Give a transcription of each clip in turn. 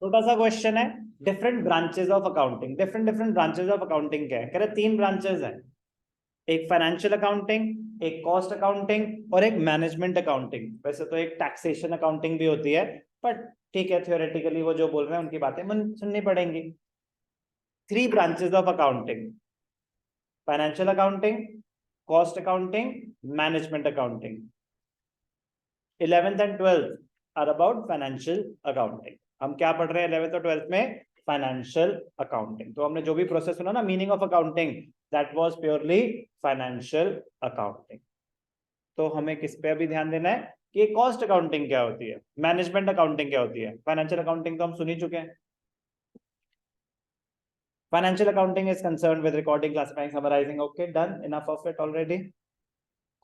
छोटा सा क्वेश्चन है, different branches of accounting. Different different branches of accounting क्या है? कह रहे 3 ब्रांचेस हैं, एक फाइनेंशियल अकाउंटिंग, एक कॉस्ट अकाउंटिंग और एक मैनेजमेंट अकाउंटिंग। वैसे तो एक टैक्सेशन अकाउंटिंग भी होती है, बट ठीक है, थियोरेटिकली वो जो बोल रहे हैं उनकी बातें मन सुननी पड़ेंगी। 3 branches of accounting, financial accounting, cost accounting, management accounting. 11th and 12th are about financial accounting. हम क्या पढ़ रहे हैं 11th और 12th में? Financial accounting. तो हमने जो भी प्रोसेस सुना ना, meaning of accounting, that was purely financial accounting. तो हमें किस पे अभी ध्यान देना है कि कॉस्ट अकाउंटिंग क्या होती है, मैनेजमेंट अकाउंटिंग क्या होती है। फाइनेंशियल अकाउंटिंग तो हम सुन ही चुके हैं। Financial accounting is concerned with recording, classifying, summarising. Okay, done, enough of it already.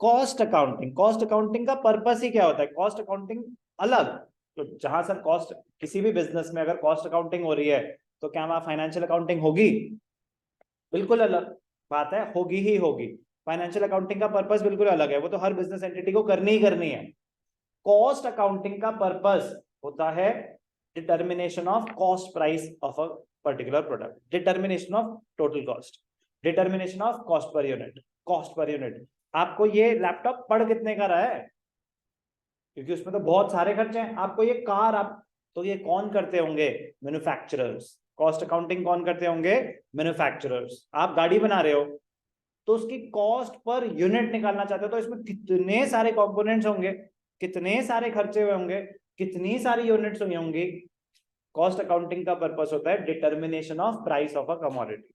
Cost accounting, cost accounting का पर्पस ही क्या होता है? कॉस्ट अकाउंटिंग अलग। तो जहां सर कॉस्ट, किसी भी बिजनेस में अगर कॉस्ट अकाउंटिंग हो रही है तो क्या वहां फाइनेंशियल अकाउंटिंग होगी? बिल्कुल अलग बात है, होगी ही होगी। फाइनेंशियल अकाउंटिंग का पर्पस बिल्कुल अलग है, वो तो हर बिजनेस एंटिटी को करनी ही करनी है। कॉस्ट अकाउंटिंग का पर्पस होता है determination of cost price of a particular product, determination of total cost, determination of cost per unit, cost per unit. आपको ये लैपटॉप पड़ कितने का रहा है? क्योंकि उसमें तो बहुत सारे खर्चे हैं। आपको ये कार, आप तो ये कौन करते होंगे? मैन्युफैक्चरर्स। कॉस्ट अकाउंटिंग कौन करते होंगे? मैन्युफैक्चरर्स। आप गाड़ी बना रहे हो तो उसकी कॉस्ट पर यूनिट निकालना चाहते हो, तो इसमें कितने सारे कंपोनेंट्स होंगे, कितने सारे खर्चे हुए होंगे, कितनी सारी यूनिट्स हुई होंगी। कॉस्ट अकाउंटिंग का पर्पस होता है determination of price of a commodity.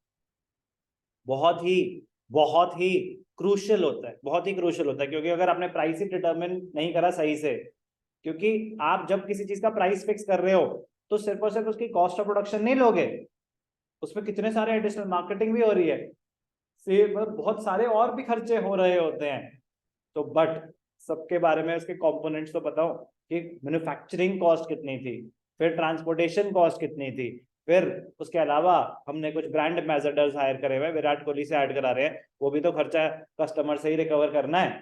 बहुत ही बहुत ही क्रूशियल होता है, बहुत ही क्रूशियल होता है, क्योंकि अगर आपने प्राइस ही डिटर्मिन नहीं करा सही से, क्योंकि आप जब किसी चीज का प्राइस फिक्स कर रहे हो तो सिर्फ और सिर्फ उसकी कॉस्ट ऑफ प्रोडक्शन नहीं लोगे, उसमें कितने सारे एडिशनल मार्केटिंग भी हो रही है, से बहुत सारे और भी खर्चे हो रहे होते हैं। तो बट सबके बारे में उसके कंपोनेंट्स तो बताओ कि मैन्युफैक्चरिंग कॉस्ट कितनी थी, फिर ट्रांसपोर्टेशन कॉस्ट कितनी थी, फिर उसके अलावा हमने कुछ ब्रांड एम्बेसडर्स हायर करे हुए, विराट कोहली से ऐड करा रहे हैं, वो भी तो खर्चा कस्टमर से ही रिकवर करना है।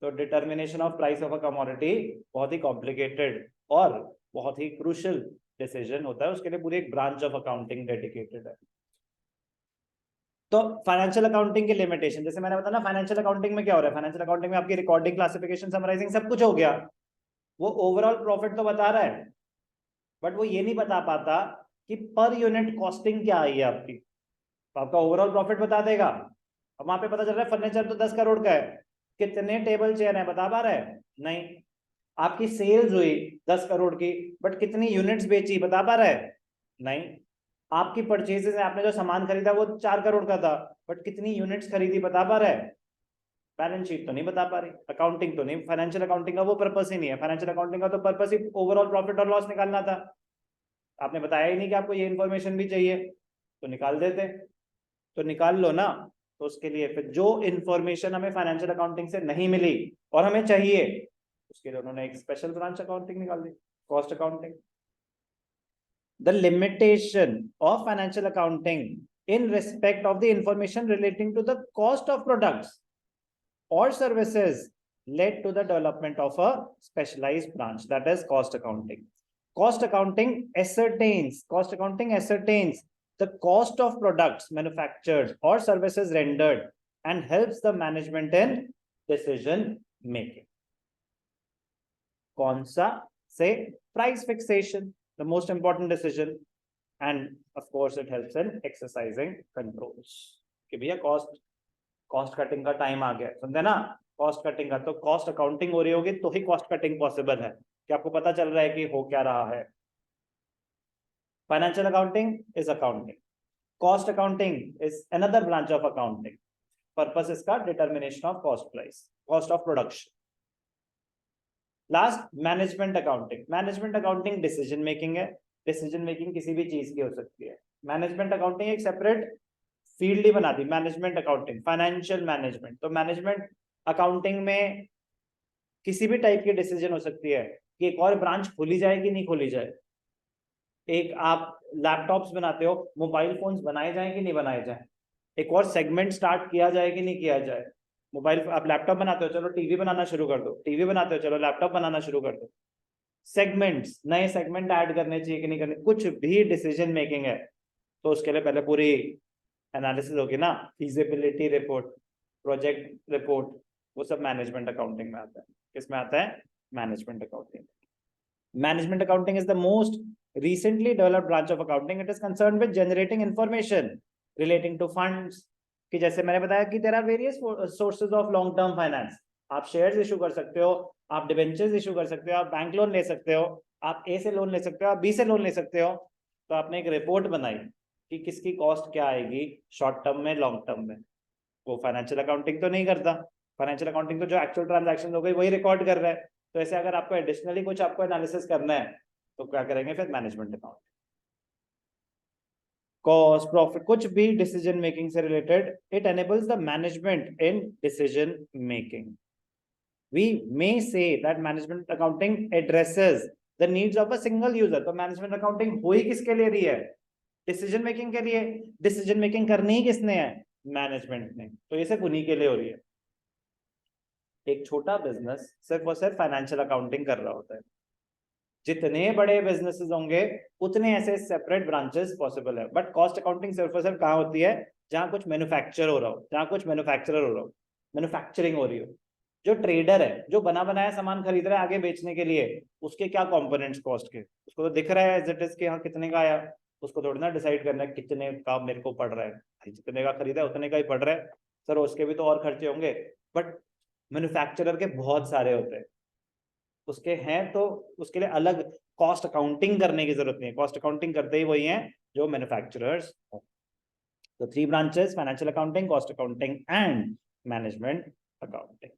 तो determination of price of a commodity बहुत ही कॉम्प्लिकेटेड और बहुत ही क्रूशियल डिसीजन होता है, उसके लिए पूरी एक ब्रांच ऑफ अकाउंटिंग डेडिकेटेड है। तो फाइनेंशियल अकाउंटिंग की लिमिटेशन, जैसे मैंने बताया ना, फाइनेंशियल अकाउंटिंग में क्या हो रहा है? फाइनेंशियल अकाउंटिंग में आपकी रिकॉर्डिंग, क्लासिफिकेशन, समराइजिंग सब कुछ हो गया। वो ओवरऑल प्रॉफिट तो बता रहा है, बट वो ये नहीं बता पाता कि पर यूनिट कॉस्टिंग क्या आई है आपकी। तो आपका ओवरऑल प्रॉफिट बता देगा। अब वहां पे पता चल रहा है फर्नीचर तो 10 करोड़ का है, कितने टेबल चेयर है बता पा रहा है? नहीं। आपकी सेल्स हुई 10 करोड़ की, बट कितनी यूनिट्स बेची बता पा रहा है? नहीं। आपकी परचेजेस है, आपने जो सामान खरीदा वो 4 करोड़ का था, बट कितनी यूनिट्स खरीदी बता पा रहा है? बैलेंस शीट तो नहीं बता पा रही, अकाउंटिंग तो नहीं, फाइनेंशियल अकाउंटिंग का वो पर्पस ही नहीं है। फाइनेंशियल अकाउंटिंग का तो पर्पस ही ओवरऑल प्रॉफिट और लॉस निकालना था। आपने बताया ही नहीं कि आपको ये इन्फॉर्मेशन भी चाहिए, तो निकाल देते। तो निकाल लो ना। तो उसके लिए फिर जो इन्फॉर्मेशन हमें फाइनेंशियल अकाउंटिंग से नहीं मिली और हमें चाहिए, उसके लिए उन्होंने एक स्पेशल ब्रांच अकाउंटिंग निकाल दी, cost accounting. The limitation of financial accounting in respect of the information relating to the cost of products or services led to the development of a specialized branch, that is cost accounting. Cost accounting ascertains the cost of products manufactured or services rendered and helps the management in decision making. कौन सा? से price fixation, the most important decision, and of course it helps in exercising controls. कि भैया cost cutting का time आ गया, समझे ना? Cost cutting का तो कॉस्ट अकाउंटिंग हो रही होगी तो ही कॉस्ट कटिंग पॉसिबल है। कि आपको पता चल रहा है कि हो क्या रहा है। Financial accounting is accounting, cost accounting is another branch of accounting. Purpose इसका determination of cost price, cost of production. Last management accounting. Management accounting decision making है, डिसीजन मेकिंग किसी भी चीज की हो सकती है। मैनेजमेंट अकाउंटिंग एक सेपरेट फील्ड ही बना दी, मैनेजमेंट अकाउंटिंग, फाइनेंशियल मैनेजमेंट। तो मैनेजमेंट अकाउंटिंग में किसी भी टाइप की डिसीजन हो सकती है कि एक और ब्रांच खोली जाए कि नहीं खोली जाए। एक आप लैपटॉप्स बनाते हो, मोबाइल फोन्स बनाए जाए कि नहीं बनाए जाए, एक और सेगमेंट स्टार्ट किया जाए कि नहीं किया जाए। मोबाइल, आप लैपटॉप बनाते हो, चलो टीवी बनाना शुरू कर दो, टीवी बनाते हो, चलो लैपटॉप बनाना शुरू कर दो। सेगमेंट्स, नए सेगमेंट ऐड करने चाहिए कि नहीं करने, कुछ भी डिसीजन मेकिंग है तो उसके लिए पहले पूरी एनालिसिस होगी ना, फीजिबिलिटी रिपोर्ट, प्रोजेक्ट रिपोर्ट, वो सब मैनेजमेंट अकाउंटिंग में आता है। किसमें आता है? Management accounting. Management accounting is the most recently developed branch of accounting. It is concerned with generating information relating to funds, कि जैसे मैंने बताया कि there are various sources of long term finance. आप शेयर्स इशू कर सकते हो, आप डिबेंचर्स इशू कर सकते हो, आप बैंक लोन ले सकते हो, आप ए से लोन ले सकते हो, आप बी से लोन ले सकते हो। तो आपने एक रिपोर्ट बनाई कि किसकी कॉस्ट क्या आएगी शॉर्ट टर्म में, लॉन्ग टर्म में। वो फाइनेंशियल अकाउंटिंग तो नहीं करता, फाइनेंशियल अकाउंटिंग तो जो एक्चुअल ट्रांजैक्शन हो गई वही रिकॉर्ड कर रहा है। तो ऐसे अगर आपको एडिशनली कुछ आपको एनालिसिस करना है तो क्या करेंगे फिर? Management account. कॉस्ट प्रॉफिट, कुछ भी डिसीजन मेकिंग से related, it enables the management in decision making. We may say that management accounting addresses the needs of a single user. तो मैनेजमेंट अकाउंटिंग हो ही किसके लिए रही है? डिसीजन मेकिंग के लिए। डिसीजन मेकिंग करनी ही किसने है? मैनेजमेंट ने। तो ये सिर्फ उन्हीं के लिए हो रही है। एक छोटा बिजनेस सिर्फ और सिर्फ फाइनेंशियल अकाउंटिंग कर रहा होता है। जितने बड़े बिजनेसेस होंगे उतने ऐसे सेपरेट ब्रांचेस पॉसिबल है। बट कॉस्ट अकाउंटिंग सिर्फ और सिर्फ कहाँ होती है? जहां कुछ मैन्युफैक्चर हो रहा हो, जहां कुछ मैन्युफैक्चरर हो रहा हो, मैन्युफैक्चरिंग हो रही हो। जो ट्रेडर है, जो बना बनाया सामान खरीद रहा है आगे बेचने के लिए, उसके क्या कंपोनेंट्स कॉस्ट के, उसको तो दिख रहा है एज इट इज कि हाँ कितने का आया। उसको थोड़ी ना डिसाइड करना है कितने का मेरे को पड़ रहा है, जितने का खरीदा है उतने का ही पड़ रहा है। सर उसके भी तो और खर्चे होंगे। बट मैन्युफैक्चरर के बहुत सारे होते हैं, उसके हैं, तो उसके लिए अलग कॉस्ट अकाउंटिंग करने की जरूरत नहीं है। कॉस्ट अकाउंटिंग करते ही वही हैं जो मैन्युफैक्चरर्स। तो 3 branches: financial accounting, cost accounting and management accounting.